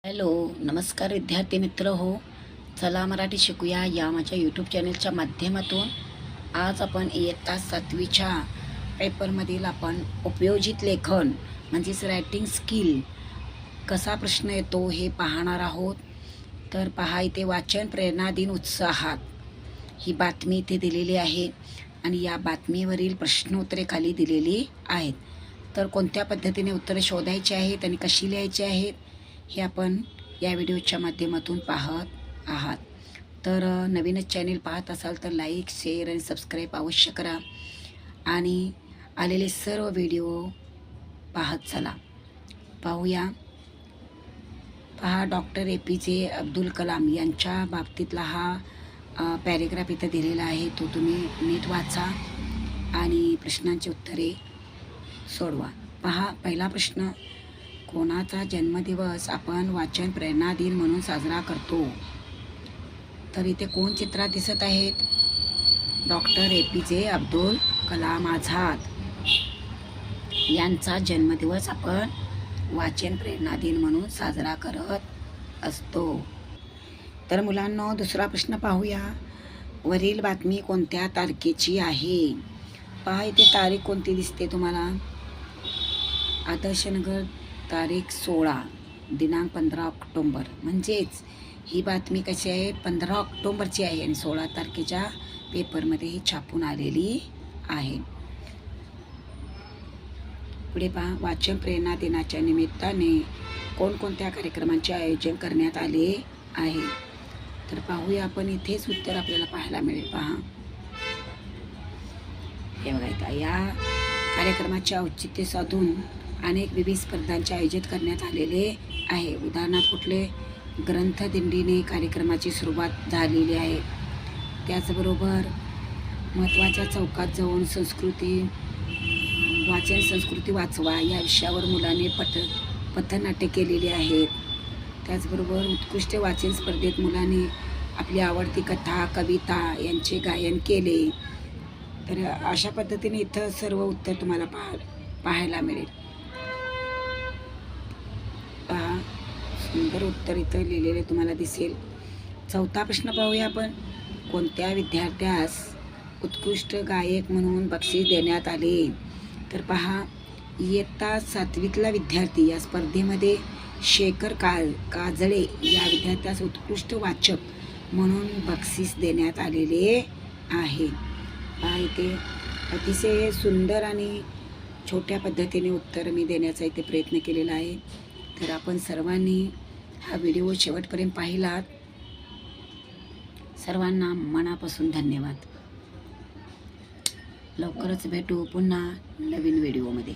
Hello, नमस्कार विद्यार्थी मित्र हो. चला मराठी शिकूया या माझ्या यूट्यूब चॅनलच्या माध्यमातून. आज आपण इयत्ता 7वीच्या पेपरमधील आपण उपयोजित लेखन म्हणजेच रायटिंग स्किल कसा प्रश्न येतो हे पाहणार आहोत. तर पहा, इथे वाचन प्रेरणा दिन उत्साहात ही बातमी इथे दिलेली आहे आणि या बातमीवरील प्रश्नोत्तरे खाली दिलेली आहेत. तर कोणत्या पद्धतीने उत्तरे शोधायची आहेत आणि कशी लिहायची आहेत हे आपण या व्हिडिओच्या माध्यमातून पाहत आहात. तर नवीनच चॅनल पाहत असाल तर लाईक, शेअर आणि सबस्क्राईब अवश्य करा आणि आलेले सर्व व्हिडिओ पाहत चला. पाहूया. पहा, डॉक्टर APJ अब्दुल कलाम यांच्या बाबतीतला हा पॅरेग्राफ इथं दिलेला आहे. तो तुम्ही नीट वाचा आणि प्रश्नांची उत्तरे सोडवा. पहा, पहिला प्रश्न, कोणाचा जन्मदिवस आपण वाचन प्रेरणा दिन म्हणून साजरा करतो? तर इथे कोण चित्रात दिसत आहेत? डॉक्टर APJ अब्दुल कलाम आझाद यांचा जन्मदिवस आपण वाचन प्रेरणा दिन म्हणून साजरा करत असतो. तर मुलांनो, दुसरा प्रश्न पाहूया. वरील बातमी कोणत्या तारखेची आहे? पहा, इथे तारीख कोणती दिसते तुम्हाला? आदर्शनगर, तारीख 16, दिनांक 15 ऑक्टोंबर. म्हणजेच ही बातमी कशी आहे? 15 ऑक्टोंबरची आहे आणि 16 तारखेच्या पेपरमध्ये ही छापून आलेली आहे. पुढे पहा, वाचन प्रेरणा दिनाच्या निमित्ताने कोणकोणत्या कार्यक्रमांचे आयोजन करण्यात आले आहे? तर पाहूया आपण. इथेच उत्तर आपल्याला पाहायला मिळेल. पहा, हे बघा, इथं या कार्यक्रमाचे औचित्य साधून अनेक विविध स्पर्धांचे आयोजित करण्यात आलेले आहे. उदाहरणार्थ कुठले? ग्रंथदिंडीने कार्यक्रमाची सुरुवात झालेली आहे. त्याचबरोबर महत्त्वाच्या चौकात जाऊन वाचन संस्कृती वाचवा या विषयावर मुलांनी पथनाट्य केलेली आहेत. त्याचबरोबर उत्कृष्ट वाचन स्पर्धेत मुलांनी आपली आवडती कथा, कविता यांचे गायन केले. तर अशा पद्धतीने इथं सर्व उत्तर तुम्हाला पाहायला मिळेल. पहा, सुंदर उत्तर इथं लिहिलेले तुम्हाला दिसेल. चौथा प्रश्न पाहूया आपण. कोणत्या विद्यार्थ्यास उत्कृष्ट गायक म्हणून बक्षीस देण्यात आले? तर पहा, इयत्ता 7वीतला विद्यार्थी या स्पर्धेमध्ये शेखर काजळे या विद्यार्थ्यास उत्कृष्ट वाचक म्हणून बक्षीस देण्यात आलेले आहे. पहा, इथे अतिशय सुंदर आणि छोट्या पद्धतीने उत्तर मी देण्याचा इथे प्रयत्न केलेला आहे. तर आपण सर्वांनी हा व्हिडिओ शेवटपर्यंत पाहिलात. सर्वांना मनापासून धन्यवाद. लवकरच भेटू पुन्हा नवीन व्हिडिओमध्ये.